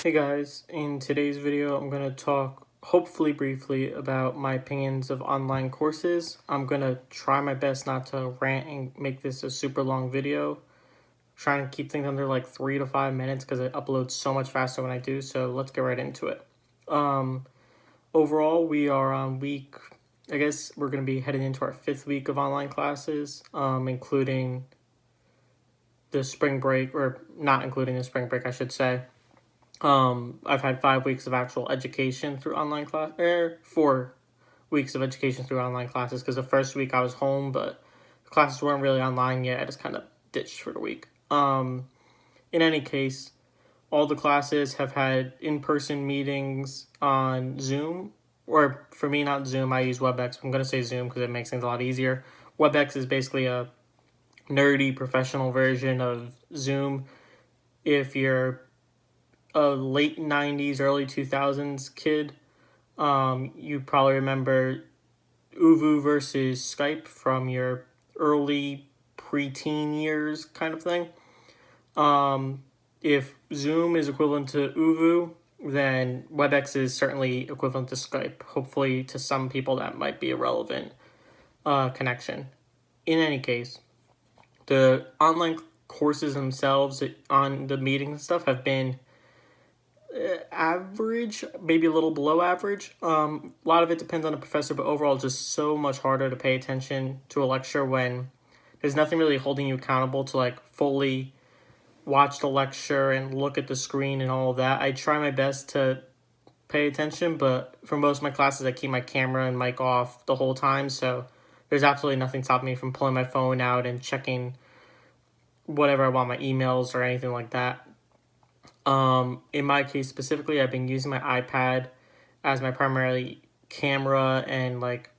Hey guys, in today's video I'm going to talk hopefully briefly about my opinions of online courses. I'm going to try my best not to rant and make this a super long video. Trying to keep things under like 3 to 5 minutes because it uploads so much faster when I do, so let's get right into it. Overall, we are on I guess we're going to be heading into our 5th week of online classes, including the spring break, or not including the spring break, I should say. I've had 5 weeks of actual education through online class, 4 weeks of education through online classes, because the first week I was home, but the classes weren't really online yet. I just kind of ditched for the week. In any case, all the classes have had in-person meetings on Zoom, or for me, not Zoom, I use WebEx. I'm going to say Zoom because it makes things a lot easier. WebEx is basically a nerdy professional version of Zoom. If you're a late 90s, early 2000s kid, you probably remember ooVoo versus Skype from your early preteen years kind of thing. If Zoom is equivalent to ooVoo, then WebEx is certainly equivalent to Skype. Hopefully to some people that might be a relevant connection. In any case, the online courses themselves on the meetings and stuff have been average, maybe a little below average. A lot of it depends on the professor, but overall just so much harder to pay attention to a lecture when there's nothing really holding you accountable to like fully watch the lecture and look at the screen and all of that. I try my best to pay attention, but for most of my classes I keep my camera and mic off the whole time, so there's absolutely nothing stopping me from pulling my phone out and checking whatever I want, my emails or anything like that. In my case specifically, I've been using my iPad as my primary camera and like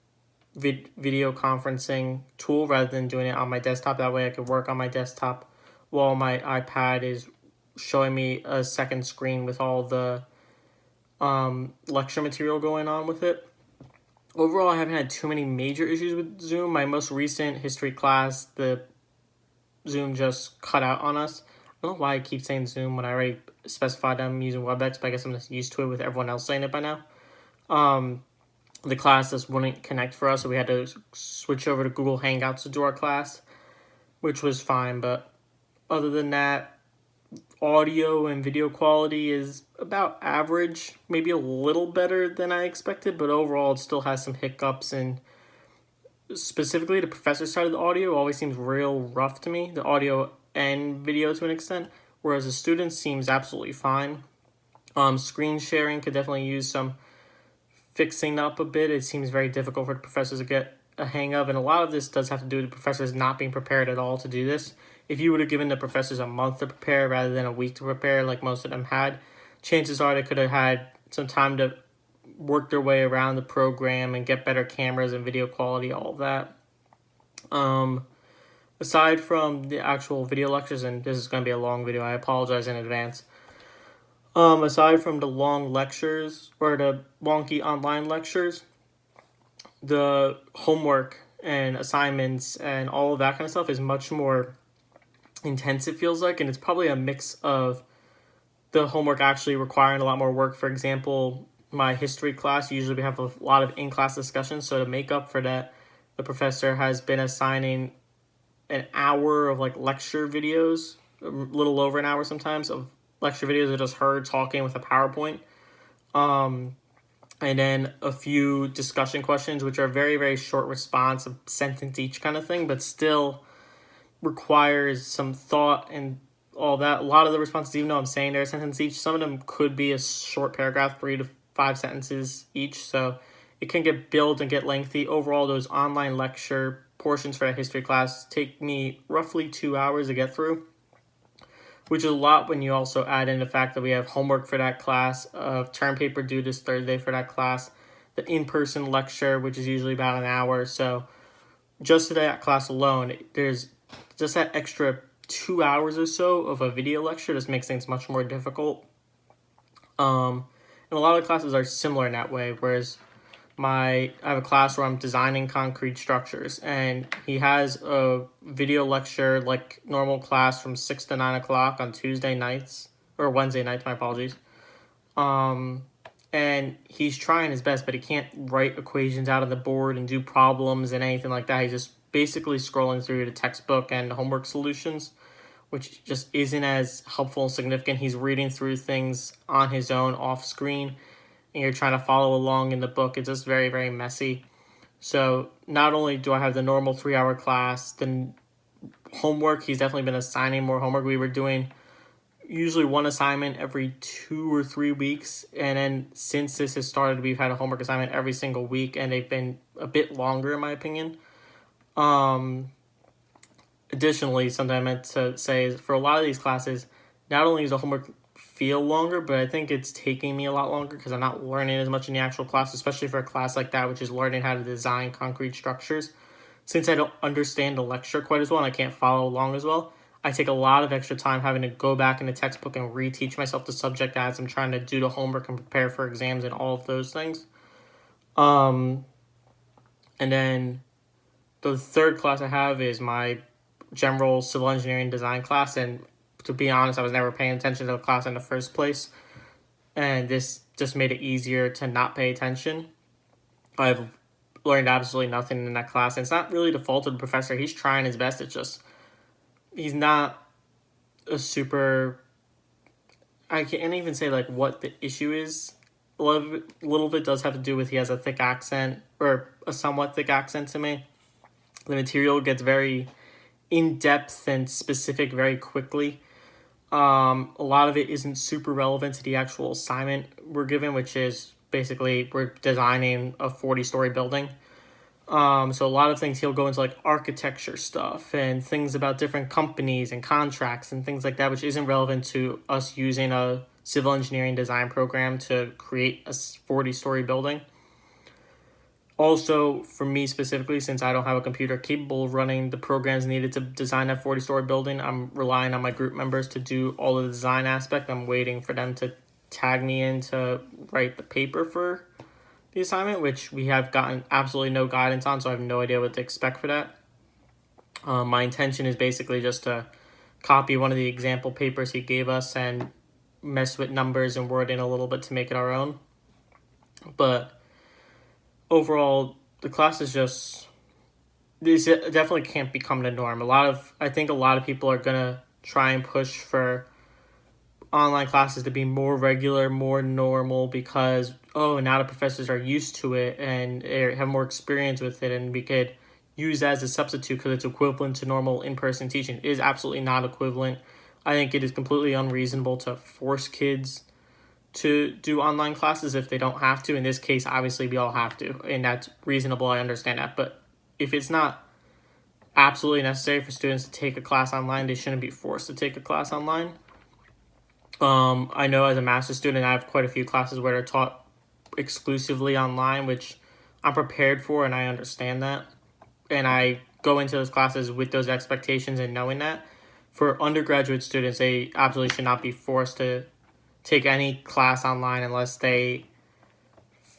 video conferencing tool rather than doing it on my desktop. That way I could work on my desktop while my iPad is showing me a second screen with all the lecture material going on with it. Overall, I haven't had too many major issues with Zoom. My most recent history class, the Zoom just cut out on us. I don't know why I keep saying Zoom when I already specified I'm using WebEx, but I guess I'm just used to it with everyone else saying it by now. The class just wouldn't connect for us, so we had to switch over to Google Hangouts to do our class, which was fine. But other than that, audio and video quality is about average, maybe a little better than I expected, but overall it still has some hiccups, and specifically the professor's side of the audio always seems real rough to me, the audio and video to an extent, whereas the students seems absolutely fine. Screen sharing could definitely use some fixing up a bit. It seems very difficult for the professors to get a hang of, and a lot of this does have to do with the professors not being prepared at all to do this. If you would have given the professors a month to prepare rather than a week to prepare like most of them had, chances are they could have had some time to work their way around the program and get better cameras and video quality, all of that. Aside from the actual video lectures, and this is going to be a long video, I apologize in advance. Aside from the long lectures or the wonky online lectures, the homework and assignments and all of that kind of stuff is much more intense, it feels like, and it's probably a mix of the homework actually requiring a lot more work. For example, my history class, usually we have a lot of in-class discussions, so to make up for that, the professor has been assigning an hour of like lecture videos, a little over an hour sometimes, of lecture videos of just her talking with a PowerPoint. And then a few discussion questions, which are very, very short response, a sentence each kind of thing, but still requires some thought and all that. A lot of the responses, even though I'm saying they're a sentence each, some of them could be a short paragraph, 3 to 5 sentences each, so it can get built and get lengthy. Overall, those online lecture portions for that history class take me roughly 2 hours to get through, which is a lot when you also add in the fact that we have homework for that class, term paper due this Thursday for that class, the in-person lecture, which is usually about an hour. So just to that class alone, there's just that extra 2 hours or so of a video lecture. Just makes things much more difficult. And a lot of the classes are similar in that way, whereas I have a class where I'm designing concrete structures, and he has a video lecture like normal class from 6 to 9 o'clock on Tuesday nights, or Wednesday nights, my apologies. And he's trying his best, but he can't write equations out on the board and do problems and anything like that. He's just basically scrolling through the textbook and homework solutions, which just isn't as helpful and significant. He's reading through things on his own off screen, and you're trying to follow along in the book. It's just very, very messy. So not only do I have the normal 3-hour class, the homework, he's definitely been assigning more homework. We were doing usually one assignment every 2 or 3 weeks, and then since this has started, we've had a homework assignment every single week, and they've been a bit longer in my opinion. Additionally, something I meant to say is for a lot of these classes, not only does the homework feel longer, but I think it's taking me a lot longer because I'm not learning as much in the actual class, especially for a class like that, which is learning how to design concrete structures. Since I don't understand the lecture quite as well and I can't follow along as well, I take a lot of extra time having to go back in the textbook and reteach myself the subject as I'm trying to do the homework and prepare for exams and all of those things. And then the third class I have is my general civil engineering design class, and to be honest, I was never paying attention to the class in the first place, and this just made it easier to not pay attention. I've learned absolutely nothing in that class, and it's not really the fault of the professor. He's trying his best. It's just he's not a super, I can't even say like what the issue is. A little bit does have to do with he has a thick accent, or a somewhat thick accent to me. The material gets very in-depth and specific very quickly. A lot of it isn't super relevant to the actual assignment we're given, which is basically we're designing a 40-story building. So a lot of things he'll go into like architecture stuff and things about different companies and contracts and things like that, which isn't relevant to us using a civil engineering design program to create a 40-story building. Also, for me specifically, since I don't have a computer capable of running the programs needed to design that 40-story building, I'm relying on my group members to do all of the design aspect. I'm waiting for them to tag me in to write the paper for the assignment, which we have gotten absolutely no guidance on, so I have no idea what to expect for that. My intention is basically just to copy one of the example papers he gave us and mess with numbers and wording a little bit to make it our own. But overall, the class is just, this definitely can't become the norm. I think a lot of people are gonna try and push for online classes to be more regular, more normal, because now the professors are used to it and they have more experience with it, and we could use that as a substitute because it's equivalent to normal in-person teaching. It is absolutely not equivalent. I think it is completely unreasonable to force kids to do online classes if they don't have to. In this case, obviously we all have to, and that's reasonable. I understand that. But if it's not absolutely necessary for students to take a class online, they shouldn't be forced to take a class online. I know as a master's student, I have quite a few classes where they're taught exclusively online, which I'm prepared for and I understand that. And I go into those classes with those expectations and knowing that. For undergraduate students, they absolutely should not be forced to take any class online unless they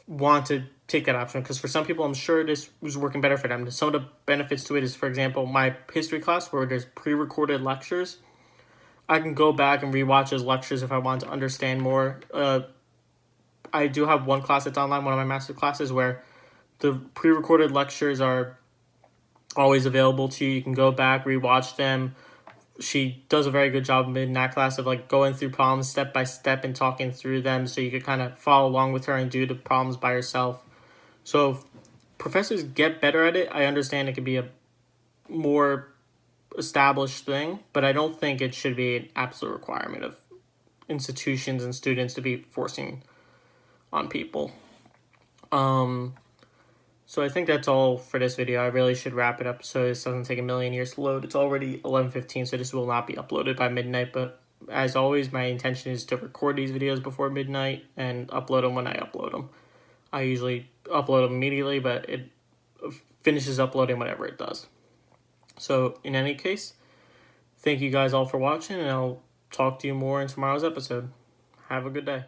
want to take that option. Because for some people, I'm sure this was working better for them. Some of the benefits to it is, for example, my history class where there's pre-recorded lectures. I can go back and rewatch those lectures if I want to understand more. I do have one class that's online, one of my master classes, where the pre-recorded lectures are always available to you. You can go back, rewatch them. She does a very good job in that class of like going through problems step by step and talking through them, so you could kind of follow along with her and do the problems by yourself. So if professors get better at it, I understand it could be a more established thing, but I don't think it should be an absolute requirement of institutions and students to be forcing on people. So I think that's all for this video. I really should wrap it up so this doesn't take a million years to load. It's already 11:15, so this will not be uploaded by midnight, but as always, my intention is to record these videos before midnight and upload them when I upload them. I usually upload them immediately, but it finishes uploading whenever it does. So in any case, thank you guys all for watching, and I'll talk to you more in tomorrow's episode. Have a good day.